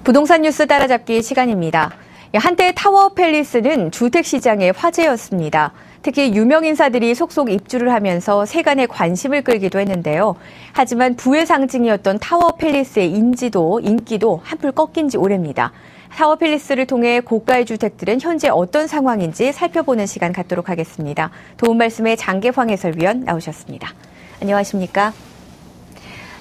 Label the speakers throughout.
Speaker 1: 부동산 뉴스 따라잡기 시간입니다. 한때 타워 팰리스는 주택시장의 화제였습니다. 특히 유명 인사들이 속속 입주를 하면서 세간의 관심을 끌기도 했는데요. 하지만 부의 상징이었던 타워 팰리스의 인기도 한풀 꺾인 지 오래입니다. 타워 팰리스를 통해 고가의 주택들은 현재 어떤 상황인지 살펴보는 시간 갖도록 하겠습니다. 도움 말씀에 장계황 해설위원 나오셨습니다. 안녕하십니까?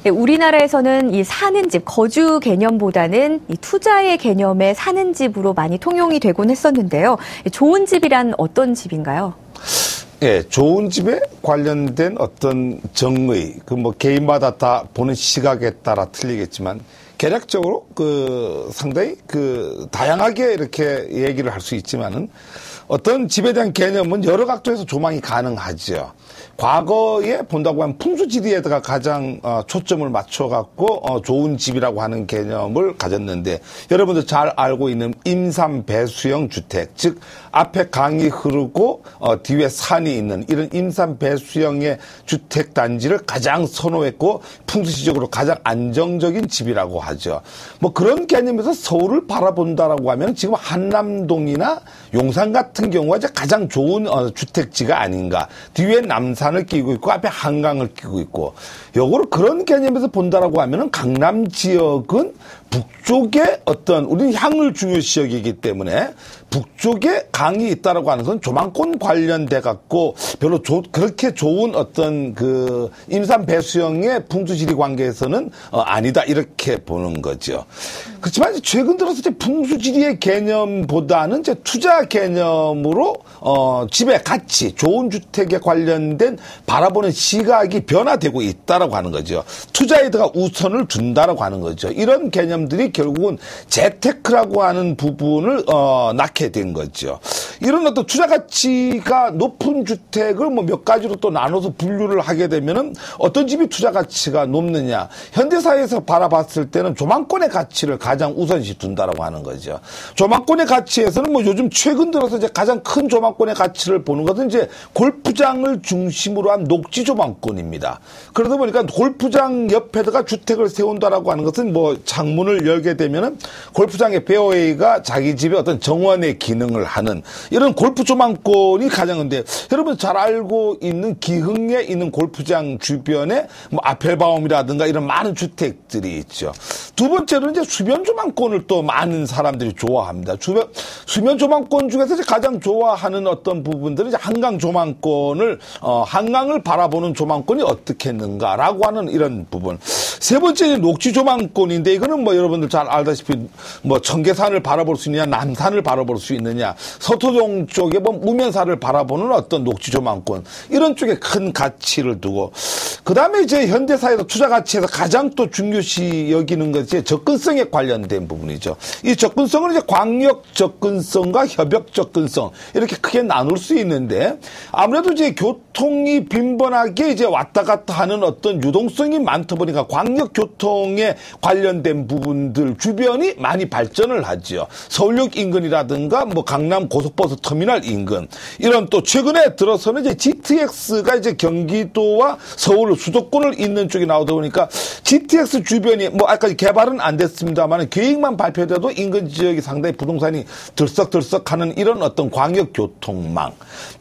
Speaker 1: 네, 우리나라에서는 이 사는 집, 거주 개념보다는 이 투자의 개념의 사는 집으로 많이 통용이 되곤 했었는데요. 좋은 집이란 어떤 집인가요?
Speaker 2: 예, 좋은 집에 관련된 어떤 정의, 개인마다 다 보는 시각에 따라 틀리겠지만, 개략적으로 상당히 다양하게 이렇게 얘기를 할 수 있지만은, 어떤 집에 대한 개념은 여러 각도에서 조망이 가능하죠. 과거에 본다고 하면 풍수지리에다가 가장 초점을 맞춰갖고 좋은 집이라고 하는 개념을 가졌는데, 여러분들 잘 알고 있는 임산배수형 주택, 즉 앞에 강이 흐르고 뒤에 산이 있는 이런 임산배수형의 주택단지를 가장 선호했고 풍수지적으로 가장 안정적인 집이라고 하죠. 그런 개념에서 서울을 바라본다라고 하면 지금 한남동이나 용산 같은 경우가 이제 가장 좋은 주택지가 아닌가. 뒤에 남산을 끼고 있고 앞에 한강을 끼고 있고, 요거를 그런 개념에서 본다라고 하면은 강남 지역은 북쪽에 우리는 향을 중요시 여기기 때문에 북쪽에 강이 있다라고 하는 건 조망권 관련돼 갖고 별로 그렇게 좋은 임산 배수형의 풍수지리 관계에서는 아니다, 이렇게 보는 거죠. 그렇지만 최근 들어서 이제 풍수지리의 개념보다는 이제 투자 개념으로 집의 가치, 좋은 주택에 관련된 바라보는 시각이 변화되고 있다라고 하는 거죠. 투자에다가 우선을 둔다라고 하는 거죠. 이런 개념들이 결국은 재테크라고 하는 부분을 낳게 된 거죠. 이런 어떤 투자 가치가 높은 주택을 몇 가지로 또 나눠서 분류를 하게 되면은 어떤 집이 투자 가치가 높느냐. 현대사회에서 바라봤을 때는 조망권의 가치를 가장 우선시 둔다라고 하는 거죠. 조망권의 가치에서는 요즘 최근 들어서 이제 가장 큰 조망권의 가치를 보는 것은 이제 골프장을 중심으로 한 녹지 조망권입니다. 그러다 보니까 골프장 옆에다가 주택을 세운다라고 하는 것은 창문을 열게 되면은 골프장의 페어웨이가 자기 집의 어떤 정원의 기능을 하는 이런 골프 조망권이 가장 큰데, 여러분 잘 알고 있는 기흥에 있는 골프장 주변에 아펠바움이라든가 이런 많은 주택들이 있죠. 두 번째로는 이제 수변 조망권을 또 많은 사람들이 좋아합니다. 수변 조망권 중에서 이제 가장 좋아하는 어떤 부분들은 이제 한강 조망권을 한강을 바라보는 조망권이 어떻겠는가라고 하는 이런 부분. 세 번째는 녹지 조망권인데, 이거는 여러분들 잘 알다시피 청계산을 바라볼 수 있느냐, 남산을 바라볼 수 있느냐, 서토동 쪽에 우면사를 바라보는 어떤 녹지 조망권, 이런 쪽에 큰 가치를 두고, 그 다음에 이제 현대사회에서 투자 가치에서 가장 또 중요시 여기는 것이 접근성에 관련된 부분이죠. 이 접근성은 이제 광역 접근성과 협역 접근성, 이렇게 크게 나눌 수 있는데, 아무래도 이제 교통이 빈번하게 이제 왔다 갔다 하는 어떤 유동성이 많다 보니까 광역 교통에 관련된 부분들 주변이 많이 발전을 하죠. 서울역 인근이라든가 강남 고속버스 터미널 인근, 이런 또 최근에 들어서는 이제 GTX가 이제 경기도와 서울 수도권을 잇는 쪽이 나오다 보니까 GTX 주변이 아까 개발은 안 됐습니다만 계획만 발표돼도 인근 지역이 상당히 부동산이 들썩들썩하는 이런 어떤 광역 교통망.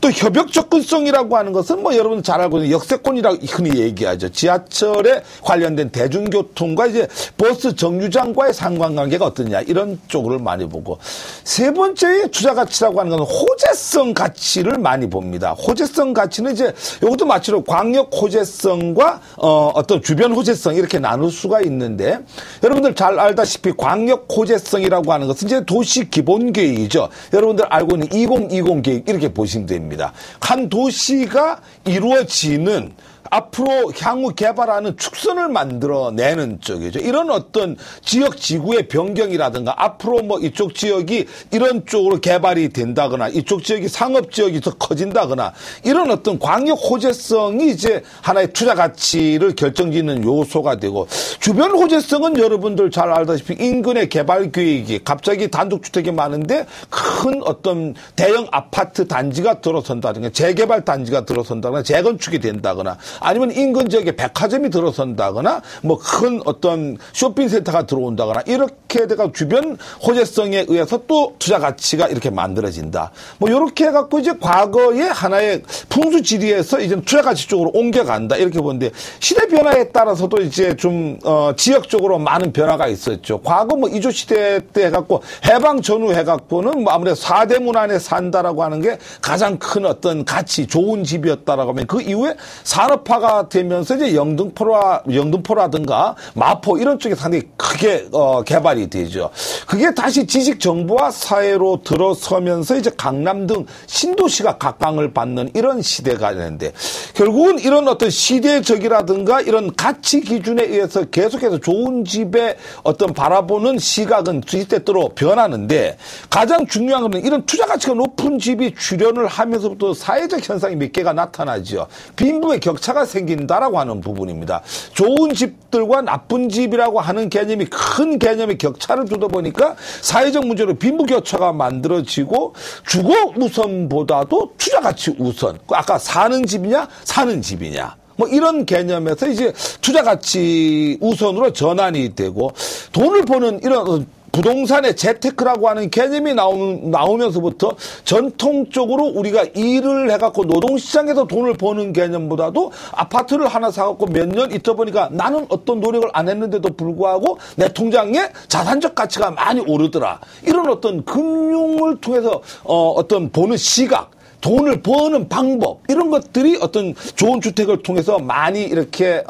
Speaker 2: 또 협역 접근성이라고 하는 것은 여러분 잘 알고 있는 역세권이라고 흔히 얘기하죠. 지하철에 관련된 대중교통과 이제 버스 정류장과의 상관관계가 어떠냐, 이런 쪽을 많이 보고, 세 번째 투자 가치라고 하는 것은 호재성 가치를 많이 봅니다. 호재성 가치는 이제 이것도 마치로 광역 호재성과 어떤 주변 호재성, 이렇게 나눌 수가 있는데, 여러분들 잘 알다시피 광역 호재성이라고 하는 것은 이제 도시 기본 계획이죠. 여러분들 알고 있는 2020 계획, 이렇게 보시면 됩니다. 한 도시가 이루어지는, 앞으로 향후 개발하는 축선을 만들어내는 쪽이죠. 이런 어떤 지역 지구의 변경이라든가, 앞으로 이쪽 지역이 이런 쪽으로 개발이 된다거나, 이쪽 지역이 상업 지역이 더 커진다거나, 이런 어떤 광역 호재성이 이제 하나의 투자 가치를 결정짓는 요소가 되고, 주변 호재성은 여러분들 잘 알다시피 인근의 개발 계획이 갑자기 단독주택이 많은데 큰 어떤 대형 아파트 단지가 들어선다든가, 재개발 단지가 들어선다거나, 재건축이 된다거나, 아니면 인근 지역에 백화점이 들어선다거나 뭐 큰 어떤 쇼핑센터가 들어온다거나 이렇게 돼가 주변 호재성에 의해서 또 투자 가치가 이렇게 만들어진다. 뭐 이렇게 해갖고 이제 과거의 하나의 풍수지리에서 이제 투자 가치 쪽으로 옮겨간다 이렇게 보는데 시대 변화에 따라서도 이제 좀 지역적으로 많은 변화가 있었죠. 과거 뭐 이조 시대 때 해갖고 해방 전후 해갖고는 뭐 아무래도 사대문 안에 산다라고 하는 게 가장 큰 어떤 가치 좋은 집이었다라고 하면 그 이후에 산업화가 되면서 이제 영등포라든가 마포 이런 쪽에 상당히 크게 개발이 되죠. 그게 다시 지식 정보화 사회로 들어서면서 이제 강남 등 신도시가 각광을 받는 이런 시대가 되는데 결국은 이런 어떤 시대적이라든가 이런 가치 기준에 의해서 계속해서 좋은 집의 어떤 바라보는 시각은 시대대로 변하는데 가장 중요한 것은 이런 투자 가치가 높은 집이 출현을 하면서부터 사회적 현상이 몇 개가 나타나죠. 빈부의 격차가 생긴다라고 하는 부분입니다. 좋은 집들과 나쁜 집이라고 하는 개념이 큰 개념의 격차를 두다 보니까 사회적 문제로 빈부 격차가 만들어지고 주거 우선보다도 투자 가치 우선. 아까 사는 집이냐 사는 집이냐. 뭐 이런 개념에서 이제 투자 가치 우선으로 전환이 되고 돈을 버는 이런 부동산의 재테크라고 하는 개념이 나오면서부터 전통적으로 우리가 일을 해갖고 노동시장에서 돈을 버는 개념보다도 아파트를 하나 사갖고 몇 년 있다 보니까 나는 어떤 노력을 안 했는데도 불구하고 내 통장에 자산적 가치가 많이 오르더라. 이런 어떤 금융을 통해서 어떤 보는 시각, 돈을 버는 방법 이런 것들이 어떤 좋은 주택을 통해서 많이 이렇게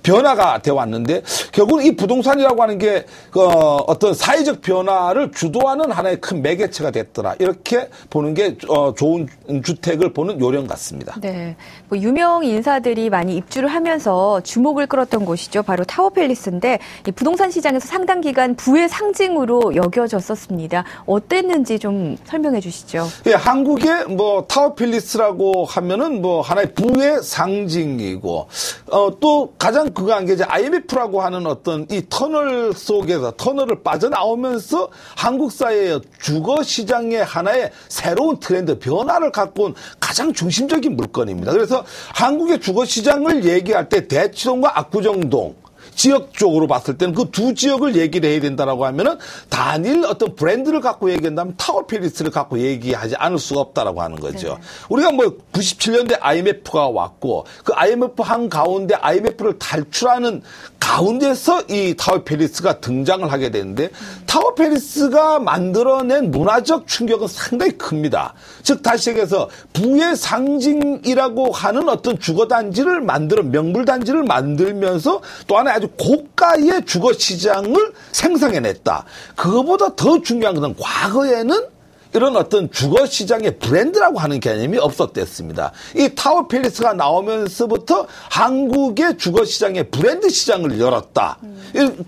Speaker 2: 변화가 되어 왔는데 결국은 이 부동산이라고 하는 게 어떤 사회적 변화를 주도하는 하나의 큰 매개체가 됐더라 이렇게 보는 게 좋은 주택을 보는 요령 같습니다.
Speaker 1: 네, 뭐 유명 인사들이 많이 입주를 하면서 주목을 끌었던 곳이죠. 바로 타워팰리스인데 이 부동산 시장에서 상당 기간 부의 상징으로 여겨졌었습니다. 어땠는지 좀 설명해 주시죠.
Speaker 2: 예, 한국의 뭐 타워팰리스라고 하면은 뭐 하나의 부의 상징이고 또 가장 그거한 게 이제 IMF라고 하는 어떤 이 터널 속에서 터널을 빠져나오면서 한국 사회의 주거 시장의 하나의 새로운 트렌드 변화를 갖고 온 가장 중심적인 물건입니다. 그래서 한국의 주거 시장을 얘기할 때 대치동과 압구정동 지역적으로 봤을 때는 그 두 지역을 얘기를 해야 된다라고 하면은 단일 어떤 브랜드를 갖고 얘기한다면 타워팰리스를 갖고 얘기하지 않을 수가 없다라고 하는 거죠. 네. 우리가 뭐 97년대 IMF가 왔고 그 IMF 한 가운데 IMF를 탈출하는 가운데서 이 타워팰리스가 등장을 하게 되는데 타워팰리스가 만들어낸 문화적 충격은 상당히 큽니다. 즉 다시 얘기해서 부의 상징이라고 하는 어떤 주거단지를 명물단지를 만들면서 또 하나 아주 고가의 주거 시장을 생성해냈다. 그거보다 더 중요한 것은 과거에는 이런 어떤 주거 시장의 브랜드라고 하는 개념이 없었댔습니다. 이 타워팰리스가 나오면서부터 한국의 주거 시장의 브랜드 시장을 열었다.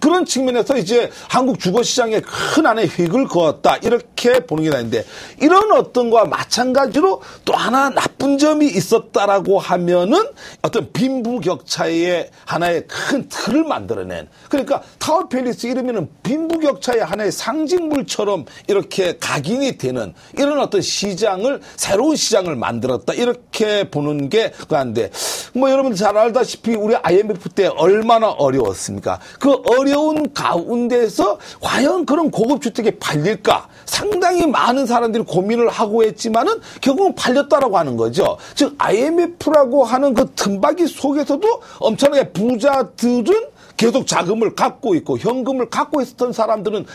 Speaker 2: 그런 측면에서 이제 한국 주거 시장에 큰 한의 획을 그었다. 이렇게 보는 게 나는데 이런 어떤 거와 마찬가지로 또 하나 나쁜 점이 있었다라고 하면은 어떤 빈부격차의 하나의 큰 틀을 만들어낸 그러니까 타워팰리스 이러면은 빈부격차의 하나의 상징물처럼 이렇게 각인이 되는 이런 어떤 시장을 새로운 시장을 만들었다 이렇게 보는 게 그건데 뭐 여러분 잘 알다시피 우리 IMF 때 얼마나 어려웠습니까? 그 어려운 가운데서 과연 그런 고급 주택이 팔릴까? 상당히 많은 사람들이 고민을 하고 했지만은 결국은 팔렸다라고 하는 거죠. 즉 IMF라고 하는 그 틈바기 속에서도 엄청나게 부자들은 계속 자금을 갖고 있고 현금을 갖고 있었던 사람들은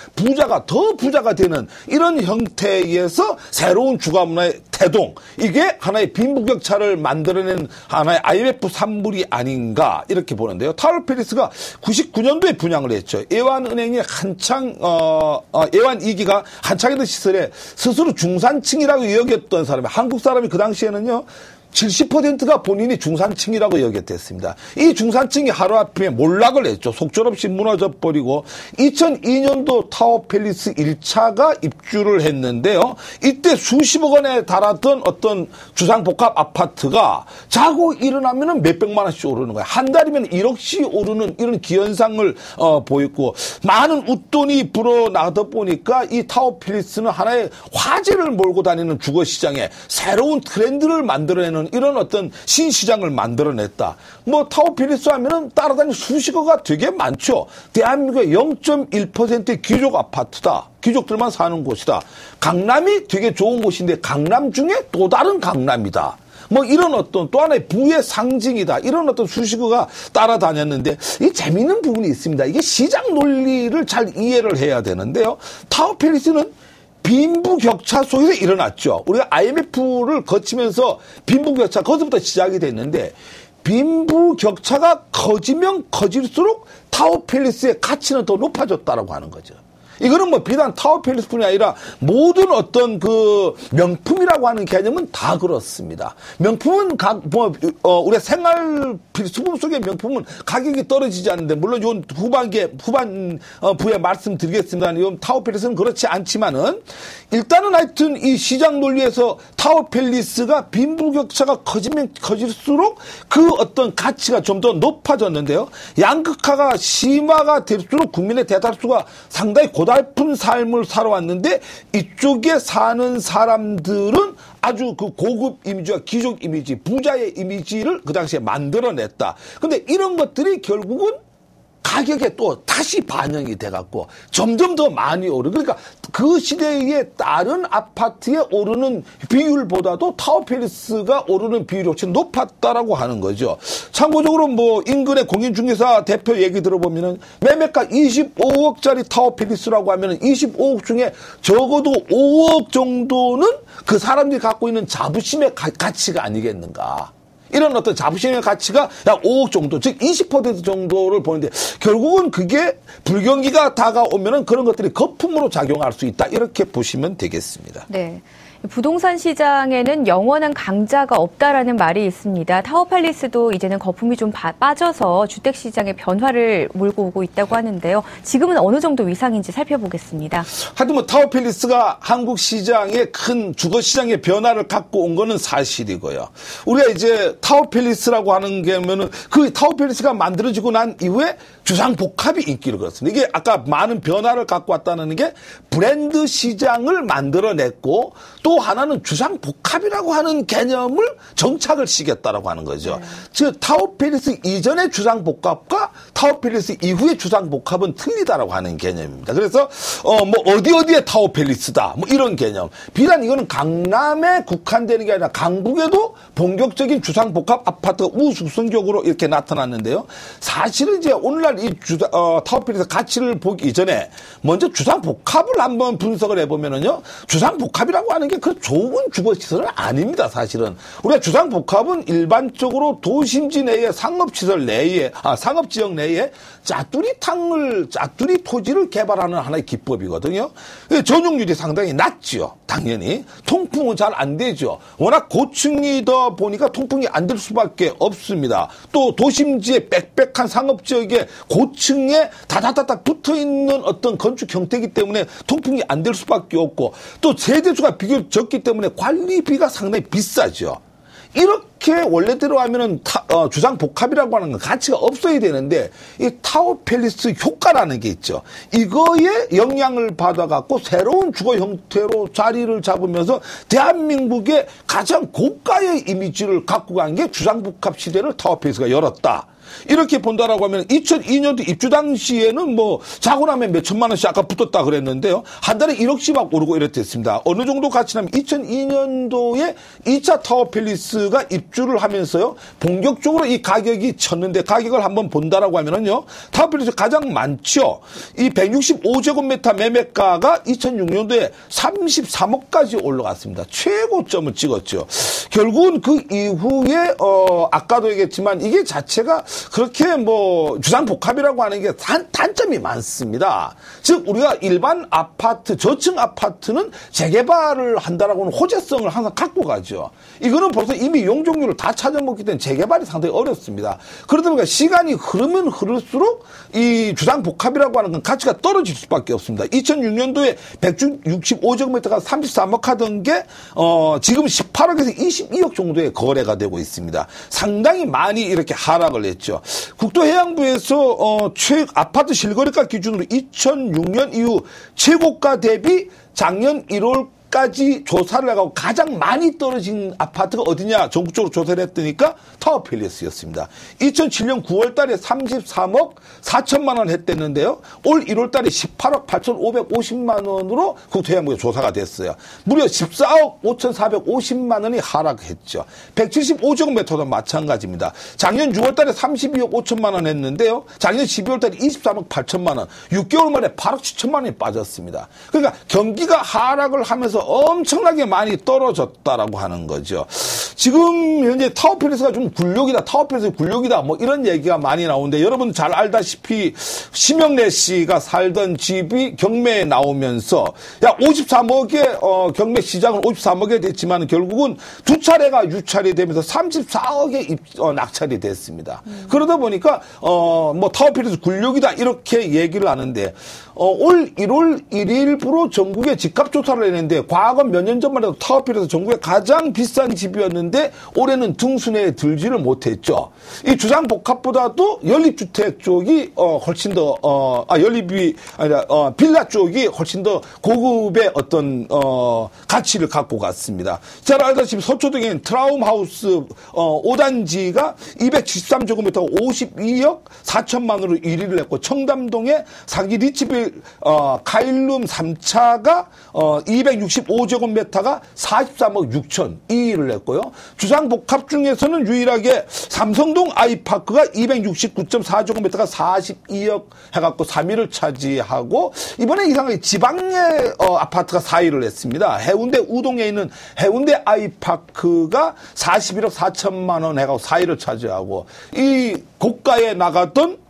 Speaker 2: 더 부자가 되는 이런 형태에 의해서 새로운 주거 문화의 태동 이게 하나의 빈부격차를 만들어낸 하나의 IMF 산물이 아닌가 이렇게 보는데요. 타워팰리스가 99년도에 분양을 했죠. 애완은행이 한창 애완 2기가 한창이던 시절에 스스로 중산층이라고 여겼던 사람이 한국 사람이 그 당시에는요. 70%가 본인이 중산층이라고 여겼댔습니다. 이 중산층이 하루아침에 몰락을 했죠. 속절없이 무너져버리고 2002년도 타워팰리스 1차가 입주를 했는데요. 이때 수십억 원에 달았던 어떤 주상복합 아파트가 자고 일어나면 몇백만 원씩 오르는 거예요. 한 달이면 1억씩 오르는 이런 기현상을 보였고 많은 웃돈이 불어나다 보니까 이 타워팰리스는 하나의 화제를 몰고 다니는 주거시장에 새로운 트렌드를 만들어내는 있는 이런 어떤 신시장을 만들어냈다. 뭐 타워팰리스 하면은 따라다니는 수식어가 되게 많죠. 대한민국의 0.1%의 귀족 아파트다. 귀족들만 사는 곳이다. 강남이 되게 좋은 곳인데 강남 중에 또 다른 강남이다. 뭐 이런 어떤 또 하나의 부의 상징이다. 이런 어떤 수식어가 따라다녔는데 이 재미있는 부분이 있습니다. 이게 시장 논리를 잘 이해를 해야 되는데요. 타워팰리스는 빈부격차 속에서 일어났죠. 우리가 IMF를 거치면서 빈부격차 거기서부터 시작이 됐는데 빈부격차가 커지면 커질수록 타워팰리스의 가치는 더 높아졌다라고 하는 거죠. 이거는 뭐 비단 타워팰리스뿐이 아니라 모든 어떤 그 명품이라고 하는 개념은 다 그렇습니다. 명품은 우리가 생활 필수품 속의 명품은 가격이 떨어지지 않는데 물론 이건 후반부에 말씀드리겠습니다. 이건 타워팰리스는 그렇지 않지만은 일단은 하여튼 이 시장 논리에서 타워팰리스가 빈부격차가 커지면 커질수록 그 어떤 가치가 좀 더 높아졌는데요. 양극화가 심화가 될수록 국민의 대다수가 상당히 고달픈 삶을 살아왔는데 이쪽에 사는 사람들은 아주 그 고급 이미지와 귀족 이미지, 부자의 이미지를 그 당시에 만들어냈다. 근데 이런 것들이 결국은 가격에 또 다시 반영이 돼갖고 점점 더 많이 오르고 그러니까 그 시대에 다른 아파트에 오르는 비율보다도 타워팰리스가 오르는 비율이 훨씬 높았다라고 하는 거죠. 참고적으로 뭐 인근의 공인중개사 대표 얘기 들어보면은 매매가 25억짜리 타워팰리스라고 하면은 25억 중에 적어도 5억 정도는 그 사람들이 갖고 있는 자부심의 가치가 아니겠는가. 이런 어떤 자부심의 가치가 약 5억 정도, 즉 20% 정도를 보는데 결국은 그게 불경기가 다가오면은 그런 것들이 거품으로 작용할 수 있다. 이렇게 보시면 되겠습니다.
Speaker 1: 네. 부동산 시장에는 영원한 강자가 없다라는 말이 있습니다. 타워팰리스도 이제는 거품이 좀 빠져서 주택시장의 변화를 몰고 오고 있다고 하는데요. 지금은 어느 정도 위상인지 살펴보겠습니다.
Speaker 2: 하여튼 뭐 타워팰리스가 한국 시장의 큰 주거시장의 변화를 갖고 온 거는 사실이고요. 우리가 이제 타워팰리스라고 하는 게 하면은 그 타워팰리스가 만들어지고 난 이후에 주상복합이 인기를 끌었습니다. 이게 아까 많은 변화를 갖고 왔다는 게 브랜드 시장을 만들어냈고 또 하나는 주상복합이라고 하는 개념을 정착을 시켰다라고 하는 거죠. 네. 즉 타워팰리스 이전의 주상복합과 타워팰리스 이후의 주상복합은 틀리다라고 하는 개념입니다. 그래서 뭐 어디에 타워팰리스다 뭐 이런 개념. 비단 이거는 강남에 국한되는 게 아니라 강북에도 본격적인 주상복합 아파트가 우수성적으로 이렇게 나타났는데요. 사실은 이제 오늘날 이 타워팰리스 가치를 보기 이전에 먼저 주상복합을 한번 분석을 해보면은요. 주상복합이라고 하는 게 그 좋은 주거시설은 아닙니다, 사실은. 우리가 주상복합은 일반적으로 도심지 내에 상업시설 내에, 상업지역 내에 짜투리 토지를 개발하는 하나의 기법이거든요. 전용률이 상당히 낮죠, 당연히. 통풍은 잘 안 되죠. 워낙 고층이다 보니까 통풍이 안 될 수밖에 없습니다. 또 도심지의 빽빽한 상업지역에 고층에 다다다닥 붙어 있는 어떤 건축 형태이기 때문에 통풍이 안 될 수밖에 없고 또 세대수가 비교적 적기 때문에 관리비가 상당히 비싸죠. 이렇게 원래대로 하면은 주상복합이라고 하는 건 가치가 없어야 되는데 이 타워팰리스 효과라는 게 있죠. 이거에 영향을 받아갖고 새로운 주거 형태로 자리를 잡으면서 대한민국의 가장 고가의 이미지를 갖고 간 게 주상복합 시대를 타워팰리스가 열었다. 이렇게 본다라고 하면 2002년도 입주 당시에는 뭐 자고 나면 몇 천만 원씩 아까 붙었다 그랬는데요. 한 달에 1억씩 막 오르고 이랬댔습니다. 어느 정도 가치냐면 2002년도에 2차 타워팰리스가 입주를 하면서요. 본격적으로 이 가격이 쳤는데 가격을 한번 본다라고 하면은요. 타워팰리스 가장 많죠. 이 165제곱미터 매매가가 2006년도에 33억까지 올라갔습니다. 최고점을 찍었죠. 결국은 그 이후에 아까도 얘기했지만 이게 자체가 그렇게 뭐 주상복합이라고 하는 게 단점이 많습니다. 즉 우리가 일반 아파트, 저층 아파트는 재개발을 한다라고 하는 호재성을 항상 갖고 가죠. 이거는 벌써 이미 용적률을 다 찾아먹기 때문에 재개발이 상당히 어렵습니다. 그러다 보니까 시간이 흐르면 흐를수록 이 주상복합이라고 하는 건 가치가 떨어질 수밖에 없습니다. 2006년도에 165제곱미터가 33억 하던 게 지금 18억에서 22억 정도의 거래가 되고 있습니다. 상당히 많이 이렇게 하락을 했죠. 국토해양부에서 아파트 실거래가 기준으로 2006년 이후 최고가 대비 작년 1월 지금까지 조사를 해가고 가장 많이 떨어진 아파트가 어디냐 전국적으로 조사를 했더니까 타워팰리스였습니다. 2007년 9월 달에 33억 4천만 원 했댔는데요. 올 1월 달에 18억 8,550만 원으로 국토해양부에 조사가 됐어요. 무려 14억 5,450만 원이 하락했죠. 175제곱미터도 마찬가지입니다. 작년 6월 달에 32억 5천만 원 했는데요. 작년 12월 달에 23억 8천만 원, 6개월 만에 8억 7천만 원이 빠졌습니다. 그러니까 경기가 하락을 하면서 엄청나게 많이 떨어졌다라고 하는 거죠. 지금 현재 타워팰리스가 좀 굴욕이다, 타워팰리스 굴욕이다, 뭐 이런 얘기가 많이 나오는데 여러분 잘 알다시피 심영래 씨가 살던 집이 경매에 나오면서 야 53억에 경매 시장은 53억에 됐지만 결국은 두 차례가 유찰이 되면서 34억에 낙찰이 됐습니다. 그러다 보니까 뭐 타워팰리스 굴욕이다 이렇게 얘기를 하는데 올 1월 1일부로 전국에 집값 조사를 했는데 과거 몇 년 전만 해도 타워팰리스 전국에 가장 비싼 집이었는데 올해는 등순위에 들지를 못했죠. 이 주상복합보다도 연립주택 쪽이 훨씬 더 연립이 아니라 빌라 쪽이 훨씬 더 고급의 어떤 가치를 갖고 갔습니다. 잘 알다시피 서초동에는 트라움하우스 5단지가 273제곱미터 52억 4천만 원으로 1위를 했고 청담동에 상기 리치빌 카일룸 3차가 265제곱미터가 43억 6천 2위를 했고요. 주상복합 중에서는 유일하게 삼성동 아이파크가 269.4제곱미터가 42억 해갖고 3위를 차지하고 이번에 이상하게 지방의 아파트가 4위를 했습니다. 해운대 우동에 있는 해운대 아이파크가 41억 4천만 원 해갖고 4위를 차지하고 이 고가에 나갔던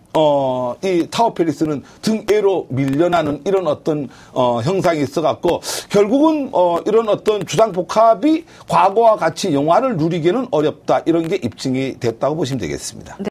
Speaker 2: 이 타워팰리스는 등에로 밀려나는 이런 어떤 형상이 있어갖고 결국은 이런 어떤 주상복합이 과거와 같이 영화를 누리기는 어렵다 이런 게 입증이 됐다고 보시면 되겠습니다.